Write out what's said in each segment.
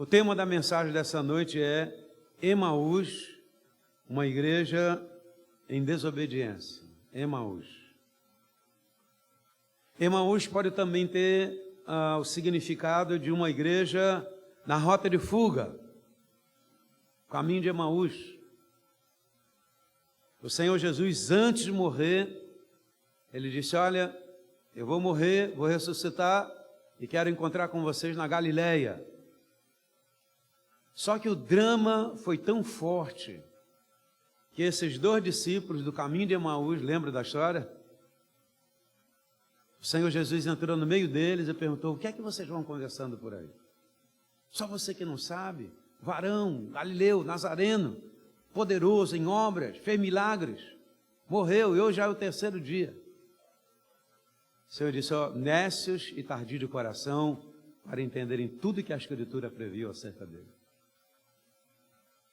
O tema da mensagem dessa noite é Emaús, uma igreja em desobediência. Emaús. Emaús pode também ter o significado de uma igreja na rota de fuga, caminho de Emaús. O Senhor Jesus, antes de morrer, ele disse: olha, eu vou morrer, vou ressuscitar e quero encontrar com vocês na Galileia. Só que o drama foi tão forte que esses dois discípulos do caminho de Emaús, lembra da história? O Senhor Jesus entrou no meio deles e perguntou: o que é que vocês vão conversando por aí? Só você que não sabe? Varão, Galileu, Nazareno, poderoso em obras, fez milagres, morreu e hoje já é o terceiro dia. O Senhor disse: ó, nécios e tardios de coração, para entenderem tudo que a Escritura previu acerca dele.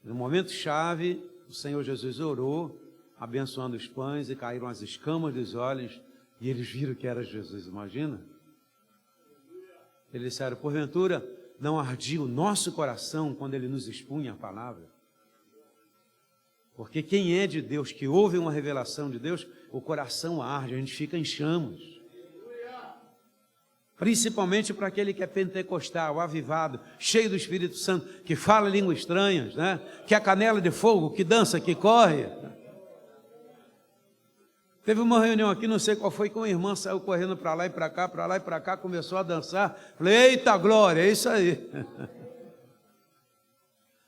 No momento chave, o Senhor Jesus orou, abençoando os pães, e caíram as escamas dos olhos, e eles viram que era Jesus. Imagina? Eles disseram: porventura não ardia o nosso coração quando ele nos expunha a palavra? Porque quem é de Deus, que ouve uma revelação de Deus, o coração arde, a gente fica em chamas. Principalmente para aquele que é pentecostal, avivado, cheio do Espírito Santo, que fala línguas estranhas, né? Que é canela de fogo, que dança, que corre. Teve uma reunião aqui, não sei qual foi, que uma irmã saiu correndo para lá e para cá, para lá e para cá, começou a dançar. Falei: eita glória, é isso aí.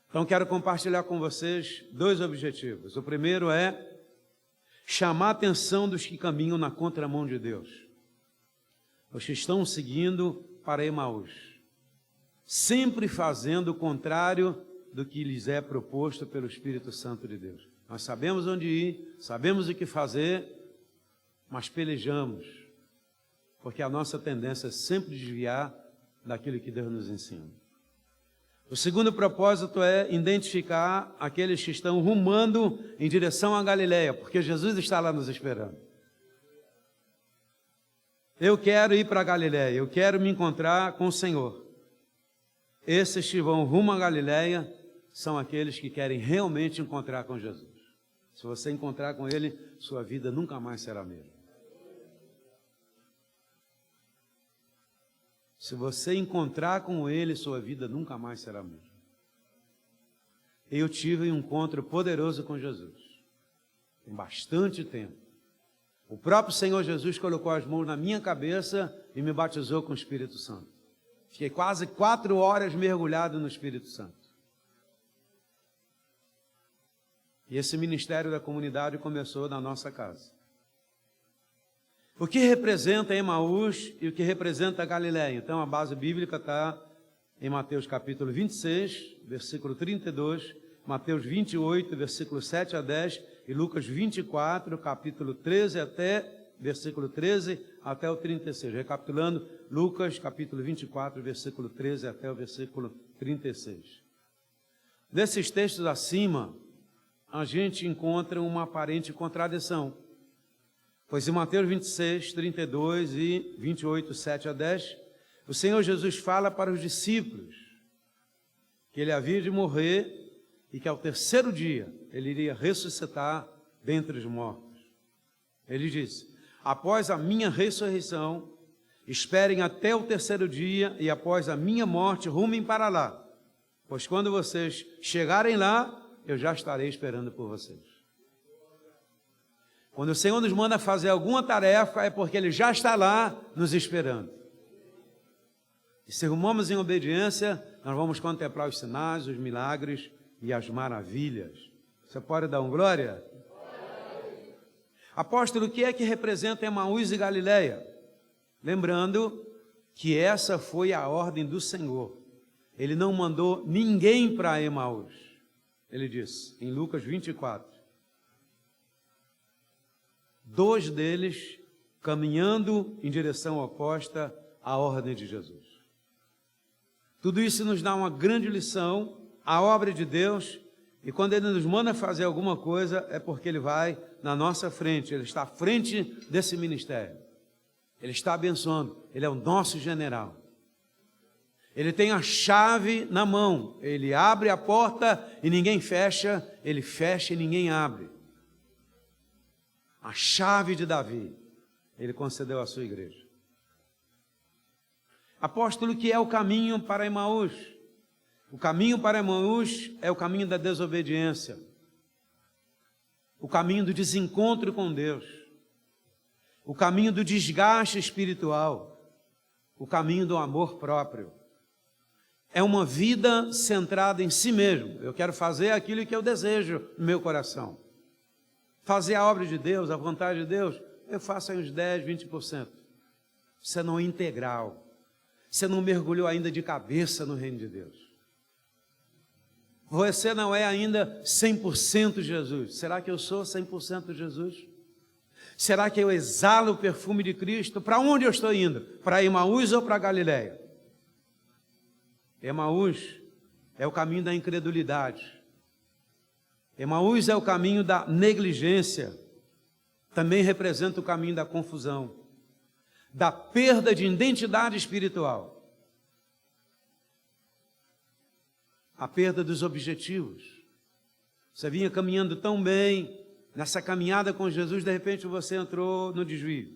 Então quero compartilhar com vocês dois objetivos. O primeiro é chamar a atenção dos que caminham na contramão de Deus, os que estão seguindo para Emaús, sempre fazendo o contrário do que lhes é proposto pelo Espírito Santo de Deus. Nós sabemos onde ir, sabemos o que fazer, mas pelejamos, porque a nossa tendência é sempre desviar daquilo que Deus nos ensina. O segundo propósito é identificar aqueles que estão rumando em direção à Galileia, porque Jesus está lá nos esperando. Eu quero ir para a Galileia, eu quero me encontrar com o Senhor. Esses que vão rumo à Galileia são aqueles que querem realmente encontrar com Jesus. Se você encontrar com Ele, sua vida nunca mais será a mesma. Se você encontrar com Ele, sua vida nunca mais será a mesma. Eu tive um encontro poderoso com Jesus, tem bastante tempo. O próprio Senhor Jesus colocou as mãos na minha cabeça e me batizou com o Espírito Santo. Fiquei quase 4 horas mergulhado no Espírito Santo. E esse ministério da comunidade começou na nossa casa. O que representa Emaús e o que representa a Galileia? Então a base bíblica está em Mateus capítulo 26, versículo 32, Mateus 28, versículo 7 a 10, e Lucas 24, capítulo 13 versículo 13 até o 36. Recapitulando, Lucas capítulo 24, versículo 13 até o versículo 36. Nesses textos acima, a gente encontra uma aparente contradição. Pois em Mateus 26, 32 e 28, 7 a 10, o Senhor Jesus fala para os discípulos que ele havia de morrer e que ao terceiro dia ele iria ressuscitar dentre os mortos. Ele disse: após a minha ressurreição, esperem até o terceiro dia, e após a minha morte, rumem para lá, pois quando vocês chegarem lá, eu já estarei esperando por vocês. Quando o Senhor nos manda fazer alguma tarefa, é porque Ele já está lá nos esperando. E se rumamos em obediência, nós vamos contemplar os sinais, os milagres e as maravilhas. Você pode dar um glória? Apóstolo, o que é que representa Emaús e Galileia? Lembrando que essa foi a ordem do Senhor. Ele não mandou ninguém para Emaús. Ele disse em Lucas 24, 2 deles caminhando em direção oposta à ordem de Jesus. Tudo isso nos dá uma grande lição, a obra de Deus, e quando Ele nos manda fazer alguma coisa, é porque Ele vai na nossa frente, Ele está à frente desse ministério. Ele está abençoando, Ele é o nosso general. Ele tem a chave na mão. Ele abre a porta e ninguém fecha. Ele fecha e ninguém abre. A chave de Davi, ele concedeu à sua igreja. Apóstolo, que é o caminho para Emaús? O caminho para Emaús é o caminho da desobediência. O caminho do desencontro com Deus. O caminho do desgaste espiritual. O caminho do amor próprio. É uma vida centrada em si mesmo. Eu quero fazer aquilo que eu desejo no meu coração. Fazer a obra de Deus, a vontade de Deus, eu faço aí uns 10, 20%. Você não é integral. Você não mergulhou ainda de cabeça no reino de Deus. Você não é ainda 100% Jesus. Será que eu sou 100% Jesus? Será que eu exalo o perfume de Cristo? Para onde eu estou indo? Para Emaús ou para Galiléia? Emaús é o caminho da incredulidade. Emaús é o caminho da negligência. Também representa o caminho da confusão, da perda de identidade espiritual, a perda dos objetivos. Você vinha caminhando tão bem, nessa caminhada com Jesus, de repente você entrou no desvio.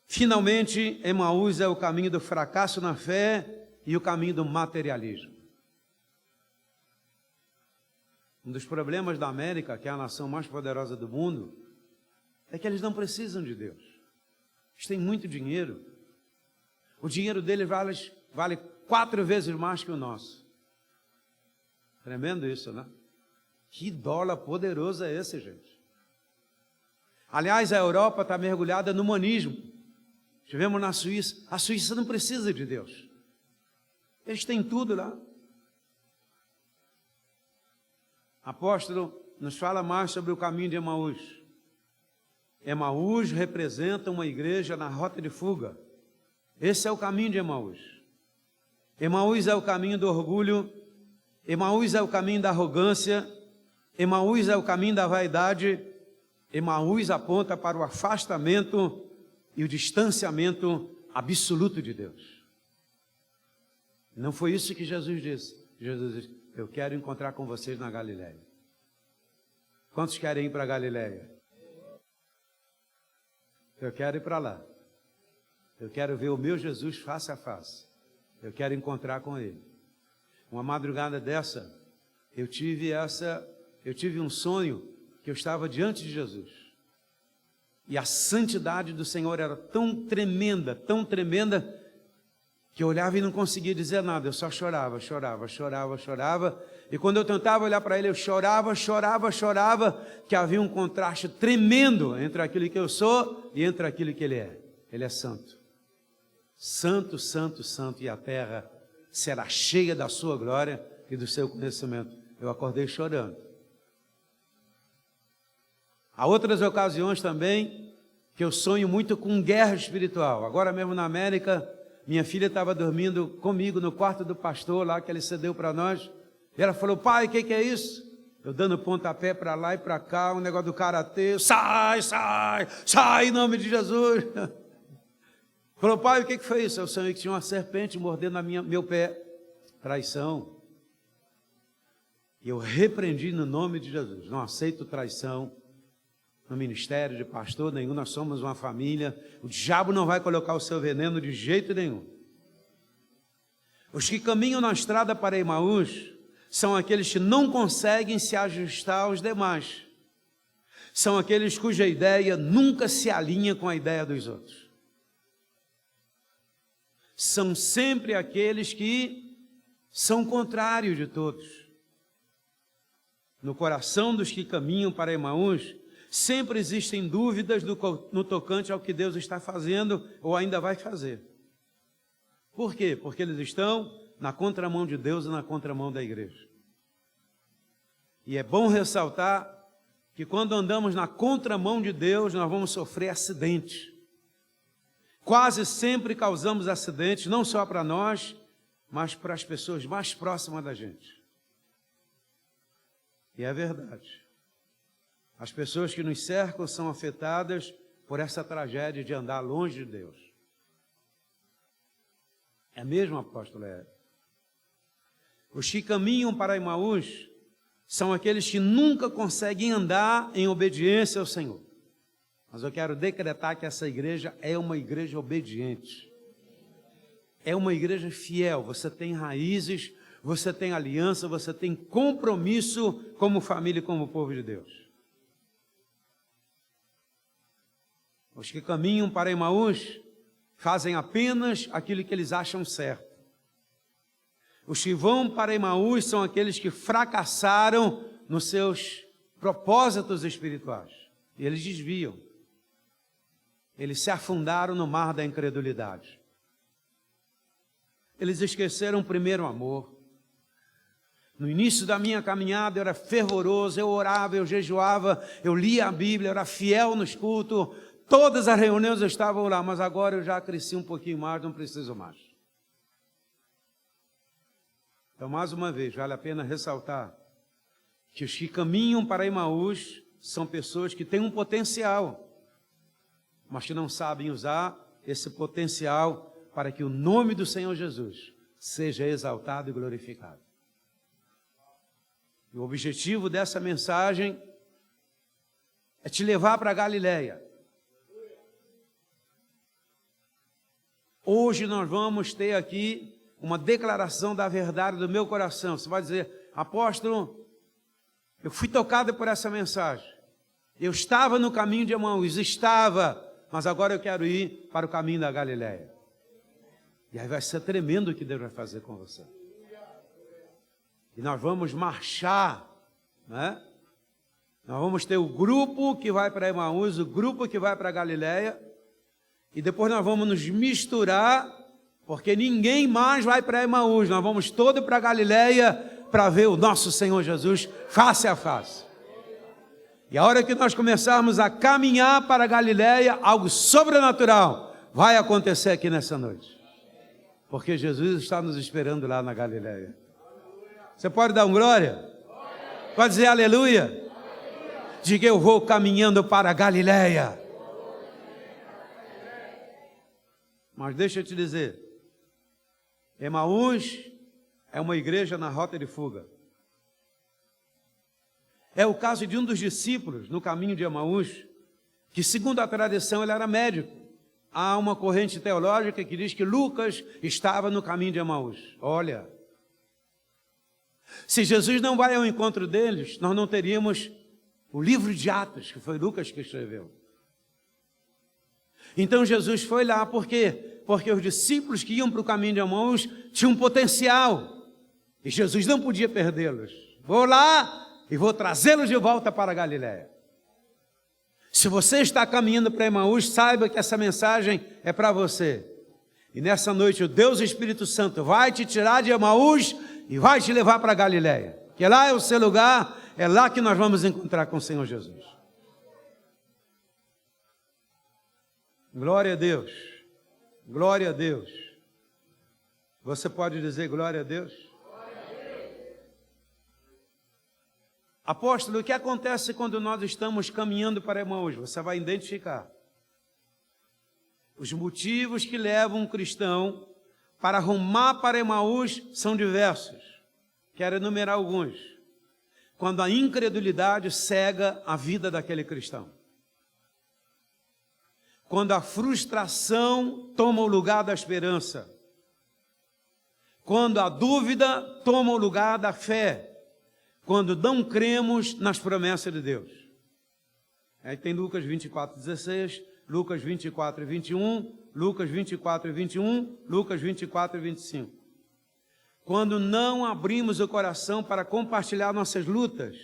Finalmente, Emaús é o caminho do fracasso na fé e o caminho do materialismo. Um dos problemas da América, que é a nação mais poderosa do mundo, é que eles não precisam de Deus. Eles têm muito dinheiro. O dinheiro deles vale 4 vezes mais que o nosso. Tremendo isso, né? Que dólar poderoso é esse, gente? Aliás, a Europa está mergulhada no humanismo. Estivemos na Suíça. A Suíça não precisa de Deus. Eles têm tudo lá. Apóstolo, nos fala mais sobre o caminho de Emaús. Emaús representa uma igreja na rota de fuga. Esse é o caminho de Emaús. Emaús é o caminho do orgulho. Emaús é o caminho da arrogância. Emaús é o caminho da vaidade. Emaús aponta para o afastamento e o distanciamento absoluto de Deus. Não foi isso que Jesus disse. Jesus disse: eu quero encontrar com vocês na Galiléia. Quantos querem ir para a Galiléia? Eu quero ir para lá. Eu quero ver o meu Jesus face a face. Eu quero encontrar com Ele. Uma madrugada dessa, eu tive um sonho que eu estava diante de Jesus. E a santidade do Senhor era tão tremenda, que eu olhava e não conseguia dizer nada, eu só chorava. E quando eu tentava olhar para Ele, eu chorava, que havia um contraste tremendo entre aquilo que eu sou e entre aquilo que Ele é. Ele é santo. Santo, santo, santo, e a terra será cheia da sua glória e do seu conhecimento. Eu acordei chorando. Há outras ocasiões também que eu sonho muito com guerra espiritual. Agora mesmo na América, minha filha estava dormindo comigo no quarto do pastor lá que ele cedeu para nós. E ela falou: pai, o que é isso? Eu dando pontapé para lá e para cá, um negócio do karatê. Sai em nome de Jesus. Falou: pai, o que foi isso? Eu sonhei que tinha uma serpente mordendo meu pé. Traição. E eu repreendi no nome de Jesus. Não aceito traição no ministério de pastor nenhum, nós somos uma família. O diabo não vai colocar o seu veneno de jeito nenhum. Os que caminham na estrada para Emaús são aqueles que não conseguem se ajustar aos demais. São aqueles cuja ideia nunca se alinha com a ideia dos outros. São sempre aqueles que são contrários de todos. No coração dos que caminham para Emaús, sempre existem dúvidas no tocante ao que Deus está fazendo ou ainda vai fazer. Por quê? Porque eles estão na contramão de Deus e na contramão da igreja. E é bom ressaltar que quando andamos na contramão de Deus, nós vamos sofrer acidentes. Quase sempre causamos acidentes, não só para nós, mas para as pessoas mais próximas da gente. E é verdade. As pessoas que nos cercam são afetadas por essa tragédia de andar longe de Deus. É mesmo, apóstolo? É. Os que caminham para Emaús são aqueles que nunca conseguem andar em obediência ao Senhor. Mas eu quero decretar que essa igreja é uma igreja obediente. É uma igreja fiel. Você tem raízes, você tem aliança, você tem compromisso como família e como povo de Deus. Os que caminham para Emaús fazem apenas aquilo que eles acham certo. Os que vão para Emaús são aqueles que fracassaram nos seus propósitos espirituais. E eles desviam. Eles se afundaram no mar da incredulidade. Eles esqueceram o primeiro amor. No início da minha caminhada eu era fervoroso, eu orava, eu jejuava, eu lia a Bíblia, eu era fiel nos cultos, todas as reuniões eu estava lá, mas agora eu já cresci um pouquinho mais, não preciso mais. Então, mais uma vez, vale a pena ressaltar que os que caminham para Emaús são pessoas que têm um potencial, mas que não sabem usar esse potencial para que o nome do Senhor Jesus seja exaltado e glorificado. E o objetivo dessa mensagem é te levar para a Galileia. Hoje nós vamos ter aqui uma declaração da verdade do meu coração. Você vai dizer: apóstolo, eu fui tocado por essa mensagem. Eu estava no caminho de Emaús, mas agora eu quero ir para o caminho da Galileia. E aí vai ser tremendo o que Deus vai fazer com você. E nós vamos marchar, né? Nós vamos ter o grupo que vai para Emaús, o grupo que vai para a Galileia, e depois nós vamos nos misturar, porque ninguém mais vai para Emaús, nós vamos todos para a Galileia para ver o nosso Senhor Jesus face a face. E a hora que nós começarmos a caminhar para a Galileia, algo sobrenatural vai acontecer aqui nessa noite. Porque Jesus está nos esperando lá na Galileia. Você pode dar um glória? Pode dizer aleluia? Diga: eu vou caminhando para a Galileia. Mas deixa eu te dizer, Emaús é uma igreja na rota de fuga. É o caso de um dos discípulos no caminho de Emaús, que segundo a tradição ele era médico. Há uma corrente teológica que diz que Lucas estava no caminho de Emaús. Olha, se Jesus não vai ao encontro deles, nós não teríamos o livro de Atos, que foi Lucas que escreveu. Então Jesus foi lá, por quê? Porque os discípulos que iam para o caminho de Emaús tinham um potencial, e Jesus não podia perdê-los. Vou lá e vou trazê-los de volta para a Galileia. Se você está caminhando para Emaús, saiba que essa mensagem é para você. E nessa noite o Deus Espírito Santo vai te tirar de Emaús e vai te levar para a Galileia. Que lá é o seu lugar, é lá que nós vamos encontrar com o Senhor Jesus. Glória a Deus. Glória a Deus. Você pode dizer glória a Deus? Glória a Deus. Apóstolo, o que acontece quando nós estamos caminhando para Emaús? Você vai identificar. Os motivos que levam um cristão para rumar para Emaús são diversos. Quero enumerar alguns. Quando a incredulidade cega a vida daquele cristão. Quando a frustração toma o lugar da esperança. Quando a dúvida toma o lugar da fé. Quando não cremos nas promessas de Deus. Aí tem Lucas 24:16, Lucas 24:21, Lucas 24:21, Lucas 24:25. Quando não abrimos o coração para compartilhar nossas lutas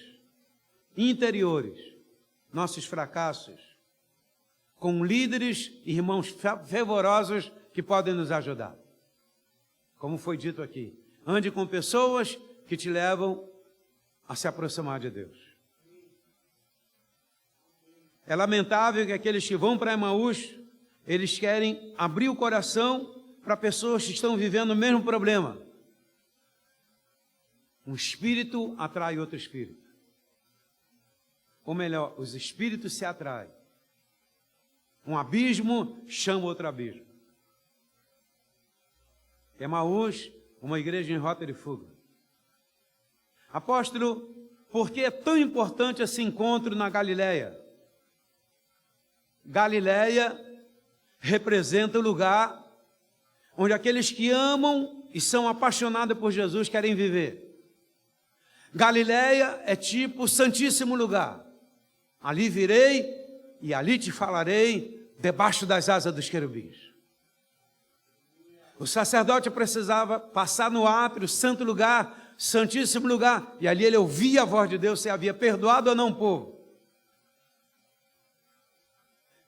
interiores, nossos fracassos, com líderes e irmãos fervorosos que podem nos ajudar. Como foi dito aqui, ande com pessoas que te levam a se aproximar de Deus. É lamentável que aqueles que vão para Emaús, eles querem abrir o coração para pessoas que estão vivendo o mesmo problema. Um espírito atrai outro espírito. Ou melhor, os espíritos se atraem. Um abismo chama outro abismo. Emaús, uma igreja em rota de fuga. Apóstolo, por que é tão importante esse encontro na Galileia? Galileia representa o lugar onde aqueles que amam e são apaixonados por Jesus querem viver. Galileia é tipo o santíssimo lugar. Ali virei e ali te falarei debaixo das asas dos querubins. O sacerdote precisava passar no átrio, santo lugar, santíssimo lugar, e ali ele ouvia a voz de Deus se havia perdoado ou não o povo.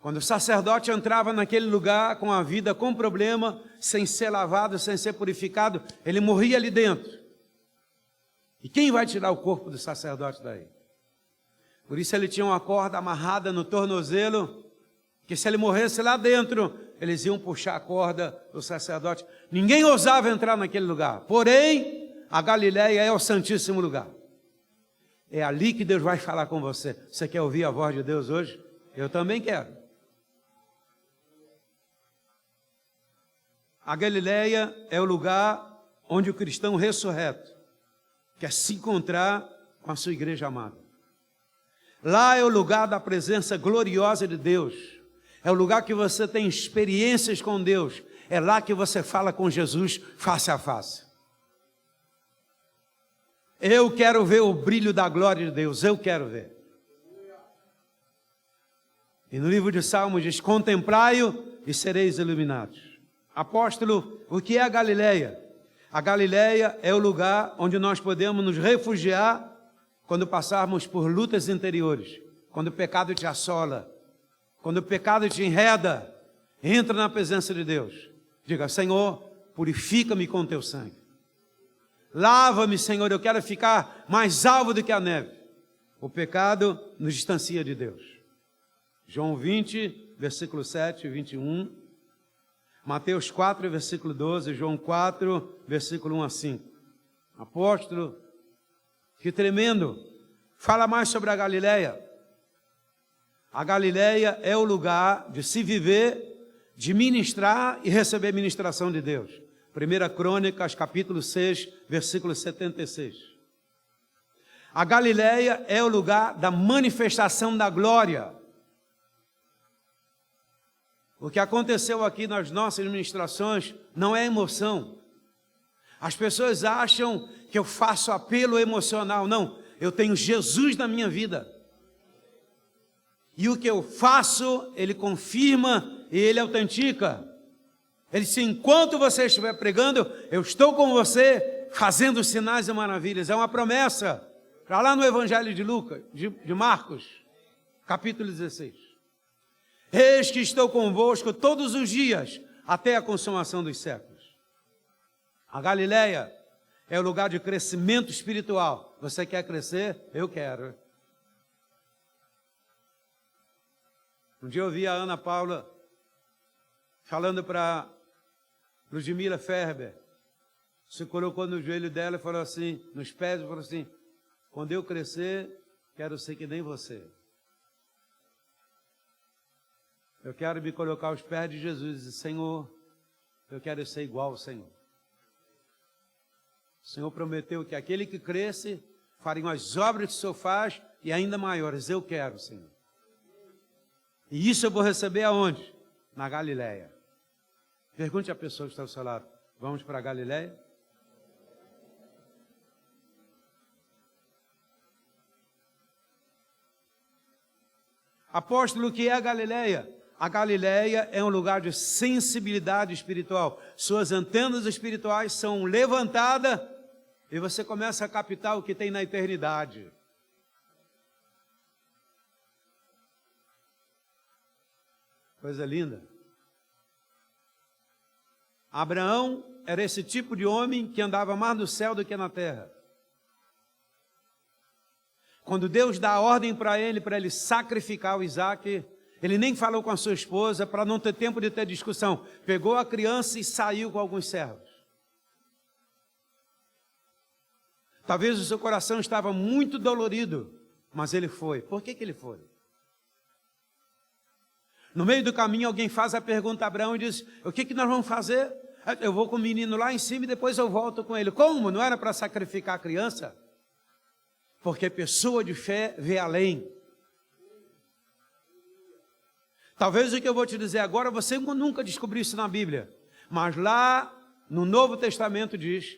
Quando o sacerdote entrava naquele lugar com a vida com problema, sem ser lavado, sem ser purificado, ele morria ali dentro. E quem vai tirar o corpo do sacerdote daí? Por isso ele tinha uma corda amarrada no tornozelo, que se ele morresse lá dentro, eles iam puxar a corda do sacerdote. Ninguém ousava entrar naquele lugar. Porém, a Galileia é o santíssimo lugar. É ali que Deus vai falar com você. Você quer ouvir a voz de Deus hoje? Eu também quero. A Galileia é o lugar onde o cristão ressurreto quer se encontrar com a sua igreja amada. Lá é o lugar da presença gloriosa de Deus. É o lugar que você tem experiências com Deus. É lá que você fala com Jesus face a face. Eu quero ver o brilho da glória de Deus. Eu quero ver. E no livro de Salmos diz: contemplai-o e sereis iluminados. Apóstolo, o que é a Galileia? A Galileia é o lugar onde nós podemos nos refugiar quando passarmos por lutas interiores, quando o pecado te assola, quando o pecado te enreda. Entra na presença de Deus. Diga: Senhor, purifica-me com teu sangue. Lava-me, Senhor, eu quero ficar mais alvo do que a neve. O pecado nos distancia de Deus. João 20, versículo 7 e 21. Mateus 4, versículo 12, João 4, versículo 1 a 5. Apóstolo, que tremendo. Fala mais sobre a Galileia. A Galileia é o lugar de se viver, de ministrar e receber ministração de Deus. 1 Crônicas, capítulo 6, versículo 76. A Galileia é o lugar da manifestação da glória. O que aconteceu aqui nas nossas ministrações não é emoção. As pessoas acham que eu faço apelo emocional. Não, eu tenho Jesus na minha vida. E o que eu faço, Ele confirma e Ele autentica. Ele disse: enquanto você estiver pregando, eu estou com você fazendo sinais e maravilhas. É uma promessa. Está lá no Evangelho de Lucas, de Marcos, capítulo 16. Eis que estou convosco todos os dias, até a consumação dos séculos. A Galileia é o lugar de crescimento espiritual. Você quer crescer? Eu quero. Um dia eu ouvi a Ana Paula falando para Ludmila Ferber. Se colocou no joelho dela e falou assim, nos pés, e falou assim: quando eu crescer, quero ser que nem você. Eu quero me colocar aos pés de Jesus e dizer: Senhor, eu quero ser igual ao Senhor. O Senhor prometeu que aquele que cresce faria as obras que o Senhor faz e ainda maiores. Eu quero, Senhor. E isso eu vou receber aonde? Na Galileia. Pergunte à pessoa que está ao seu lado: vamos para a Galileia? Apóstolo, o que é a Galileia? A Galileia é um lugar de sensibilidade espiritual. Suas antenas espirituais são levantadas e você começa a captar o que tem na eternidade. Coisa linda. Abraão era esse tipo de homem que andava mais no céu do que na terra. Quando Deus dá a ordem para ele sacrificar o Isaque, ele nem falou com a sua esposa para não ter tempo de ter discussão. Pegou a criança e saiu com alguns servos. Talvez o seu coração estava muito dolorido, mas ele foi. Por que ele foi? No meio do caminho alguém faz a pergunta a Abraão e diz: o que nós vamos fazer? Eu vou com o menino lá em cima e depois eu volto com ele. Como? Não era para sacrificar a criança? Porque pessoa de fé vê além. Talvez o que eu vou te dizer agora, você nunca descobriu isso na Bíblia. Mas lá no Novo Testamento diz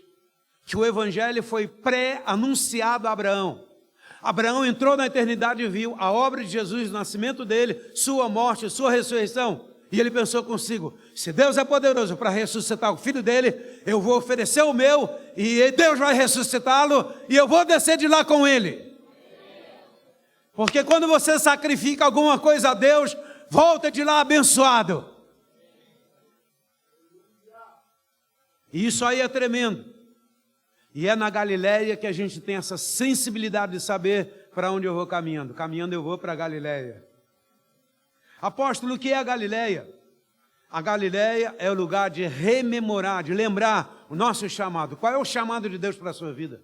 que o Evangelho foi pré-anunciado a Abraão. Abraão entrou na eternidade e viu a obra de Jesus, o nascimento dele, sua morte, sua ressurreição. E ele pensou consigo, se Deus é poderoso para ressuscitar o filho dele, eu vou oferecer o meu, e Deus vai ressuscitá-lo, e eu vou descer de lá com ele. Porque quando você sacrifica alguma coisa a Deus, volta de lá abençoado. E isso aí é tremendo. E é na Galileia que a gente tem essa sensibilidade de saber para onde eu vou caminhando. Caminhando eu vou para a Galileia. Apóstolo, o que é a Galileia? A Galileia é o lugar de rememorar, de lembrar o nosso chamado. Qual é o chamado de Deus para a sua vida?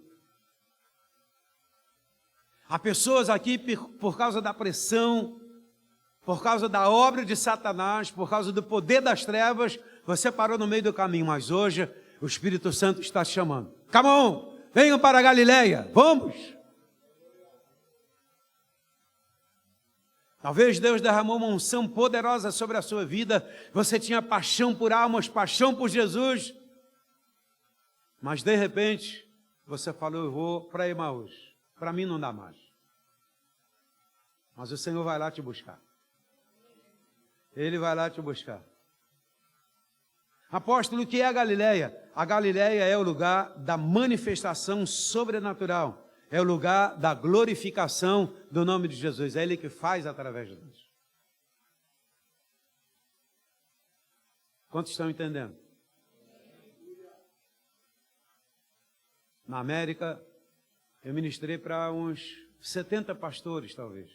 Há pessoas aqui por causa da pressão, por causa da obra de Satanás, por causa do poder das trevas, você parou no meio do caminho, mas hoje o Espírito Santo está te chamando. Come on, venham para a Galileia, vamos! Talvez Deus derramou uma unção poderosa sobre a sua vida, você tinha paixão por almas, paixão por Jesus, mas de repente você falou, eu vou para Emaús, para mim não dá mais. Mas o Senhor vai lá te buscar. Ele vai lá te buscar. Apóstolo, o que é a Galileia? A Galileia é o lugar da manifestação sobrenatural. É o lugar da glorificação do nome de Jesus. É Ele que faz através de nós. Quantos estão entendendo? Na América, eu ministrei para uns 70 pastores, talvez.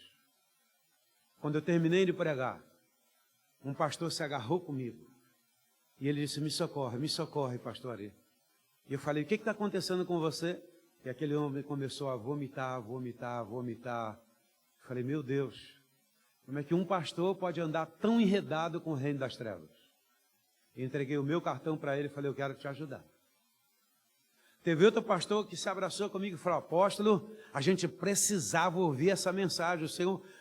Quando eu terminei de pregar, um pastor se agarrou comigo. E ele disse, me socorre, pastor Ari. E eu falei, o que está acontecendo com você? E aquele homem começou a vomitar. Eu falei, meu Deus, como é que um pastor pode andar tão enredado com o reino das trevas? E entreguei o meu cartão para ele e falei, eu quero te ajudar. Teve outro pastor que se abraçou comigo e falou, apóstolo, a gente precisava ouvir essa mensagem. O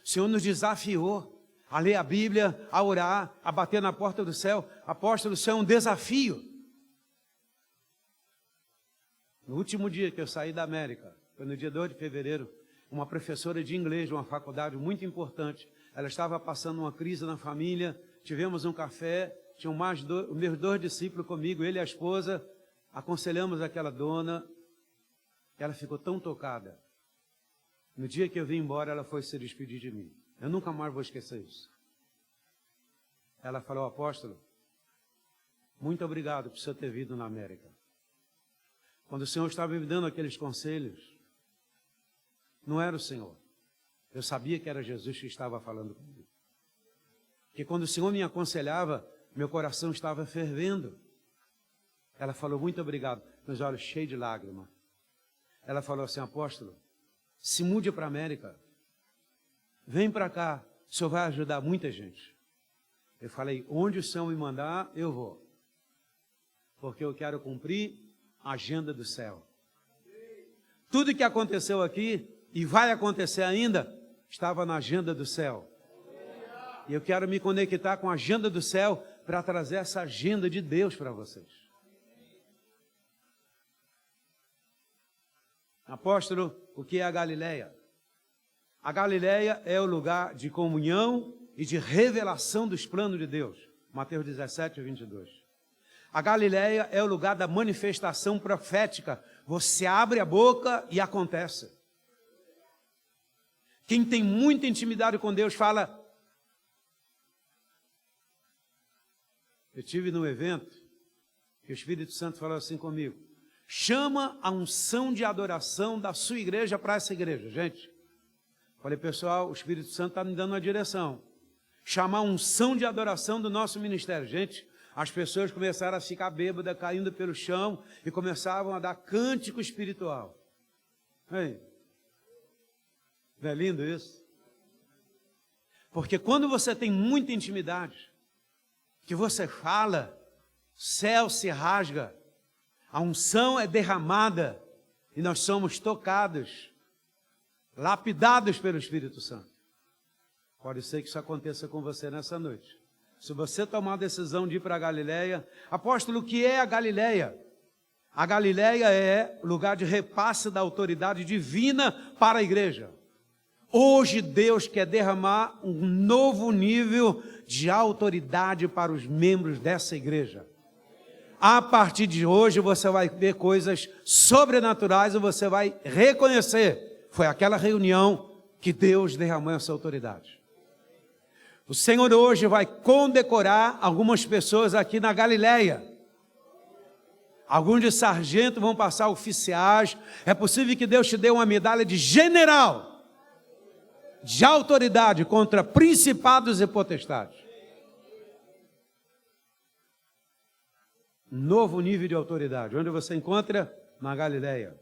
Senhor nos desafiou a ler a Bíblia, a orar, a bater na porta do céu. Apóstolo, isso é um desafio. No último dia que eu saí da América, foi no dia 2 de fevereiro, uma professora de inglês de uma faculdade muito importante, ela estava passando uma crise na família, tivemos um café, tinham meus 2 discípulos comigo, ele e a esposa, aconselhamos aquela dona, ela ficou tão tocada. No dia que eu vim embora, ela foi se despedir de mim. Eu nunca mais vou esquecer isso. Ela falou, apóstolo, muito obrigado por você ter vindo na América. Quando o Senhor estava me dando aqueles conselhos, não era o Senhor. Eu sabia que era Jesus que estava falando comigo. Porque quando o Senhor me aconselhava, meu coração estava fervendo. Ela falou, muito obrigado. Meus olhos cheios de lágrimas. Ela falou assim, apóstolo, se mude para a América. Vem para cá, o Senhor vai ajudar muita gente. Eu falei, onde o Senhor me mandar, eu vou. Porque eu quero cumprir a agenda do céu. Tudo que aconteceu aqui, e vai acontecer ainda, estava na agenda do céu. E eu quero me conectar com a agenda do céu, para trazer essa agenda de Deus para vocês. Apóstolo, o que é a Galileia? A Galileia é o lugar de comunhão e de revelação dos planos de Deus. Mateus 17, 22. A Galileia é o lugar da manifestação profética. Você abre a boca e acontece. Quem tem muita intimidade com Deus fala. Eu estive num evento que o Espírito Santo falou assim comigo. Chama a unção de adoração da sua igreja para essa igreja. Gente, falei, pessoal, o Espírito Santo está me dando uma direção. Chamar a unção de adoração do nosso ministério. Gente, as pessoas começaram a ficar bêbadas, caindo pelo chão e começavam a dar cântico espiritual. Ei, não é lindo isso? Porque quando você tem muita intimidade, que você fala, céu se rasga, a unção é derramada e nós somos tocados, lapidados pelo Espírito Santo. Pode ser que isso aconteça com você nessa noite. Se você tomar a decisão de ir para a Galileia, apóstolo, o que é a Galileia? A Galileia é lugar de repasse da autoridade divina para a igreja. Hoje Deus quer derramar um novo nível de autoridade para os membros dessa igreja. A partir de hoje você vai ver coisas sobrenaturais e você vai reconhecer. Foi aquela reunião que Deus derramou essa autoridade. O Senhor hoje vai condecorar algumas pessoas aqui na Galileia. Alguns de sargento vão passar oficiais. É possível que Deus te dê uma medalha de general, de autoridade contra principados e potestades. Novo nível de autoridade. Onde você encontra? Na Galileia.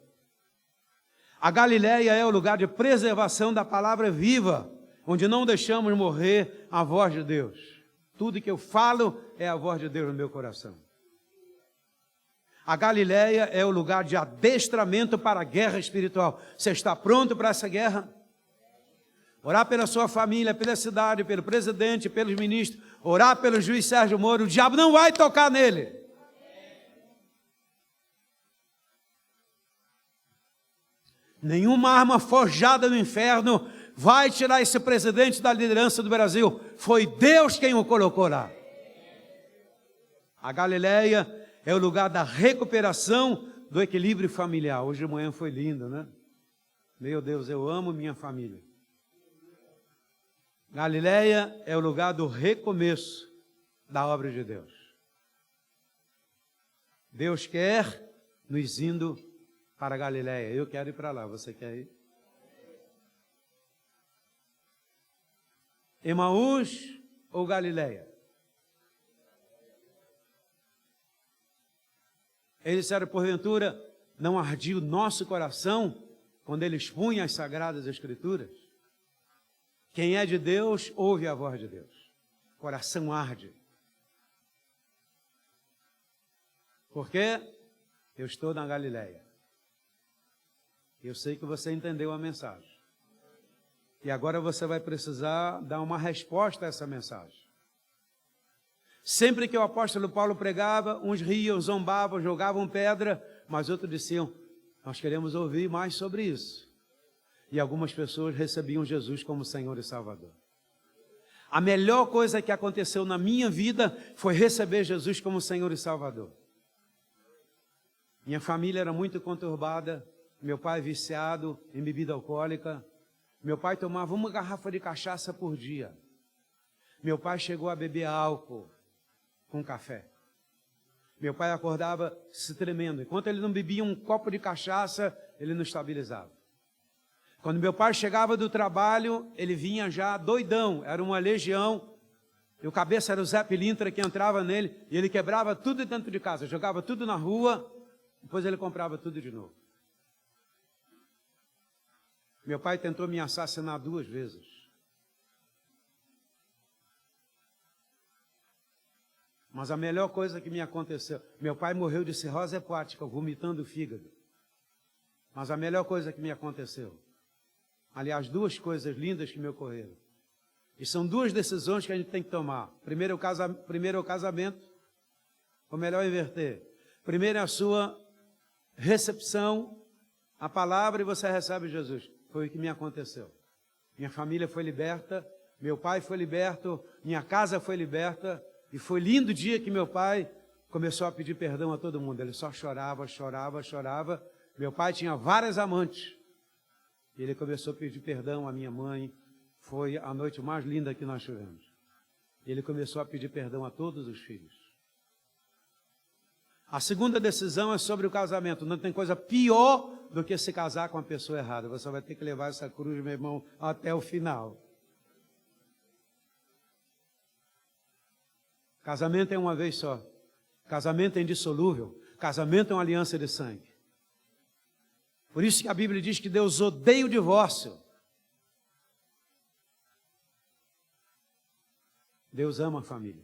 A Galileia é o lugar de preservação da palavra viva, onde não deixamos morrer a voz de Deus. Tudo que eu falo é a voz de Deus no meu coração. A Galileia é o lugar de adestramento para a guerra espiritual. Você está pronto para essa guerra? Orar pela sua família, pela cidade, pelo presidente, pelos ministros, orar pelo juiz Sérgio Moro, o diabo não vai tocar nele. Nenhuma arma forjada no inferno vai tirar esse presidente da liderança do Brasil. Foi Deus quem o colocou lá. A Galileia é o lugar da recuperação do equilíbrio familiar. Hoje de manhã foi lindo, né? Meu Deus, eu amo minha família. Galileia é o lugar do recomeço da obra de Deus. Deus quer nos indo para a Galileia. Eu quero ir para lá. Você quer ir? Emaús ou Galileia? Eles disseram, porventura, não ardia o nosso coração quando eles punham as Sagradas Escrituras? Quem é de Deus, ouve a voz de Deus. O coração arde. Por quê? Eu estou na Galileia. Eu sei que você entendeu a mensagem. E agora você vai precisar dar uma resposta a essa mensagem. Sempre que o apóstolo Paulo pregava, uns riam, zombavam, jogavam pedra, mas outros diziam, nós queremos ouvir mais sobre isso. E algumas pessoas recebiam Jesus como Senhor e Salvador. A melhor coisa que aconteceu na minha vida foi receber Jesus como Senhor e Salvador. Minha família era muito conturbada, meu pai viciado em bebida alcoólica, meu pai tomava uma garrafa de cachaça por dia. Meu pai chegou a beber álcool com café. Meu pai acordava se tremendo. Enquanto ele não bebia um copo de cachaça, ele não estabilizava. Quando meu pai chegava do trabalho, ele vinha já doidão, era uma legião, e o cabeça era o Zé Pilintra que entrava nele, e ele quebrava tudo dentro de casa, jogava tudo na rua, depois ele comprava tudo de novo. Meu pai tentou me assassinar 2 vezes. Mas a melhor coisa que me aconteceu, meu pai morreu de cirrose hepática, vomitando o fígado. Mas a melhor coisa que me aconteceu, aliás, 2 coisas lindas que me ocorreram. E são 2 decisões que a gente tem que tomar. Primeiro é o casamento, ou melhor inverter. Primeiro é a sua recepção, a palavra, e você recebe Jesus. Foi o que me aconteceu. Minha família foi liberta, meu pai foi liberto, minha casa foi liberta, e foi lindo o dia que meu pai começou a pedir perdão a todo mundo. Ele só chorava, chorava, chorava. Meu pai tinha várias amantes. E ele começou a pedir perdão à minha mãe. Foi a noite mais linda que nós tivemos. Ele começou a pedir perdão a todos os filhos. A segunda decisão é sobre o casamento. Não tem coisa pior do que se casar com a pessoa errada. Você vai ter que levar essa cruz, meu irmão, até o final. Casamento é uma vez só. Casamento é indissolúvel. Casamento é uma aliança de sangue. Por isso que a Bíblia diz que Deus odeia o divórcio. Deus ama a família.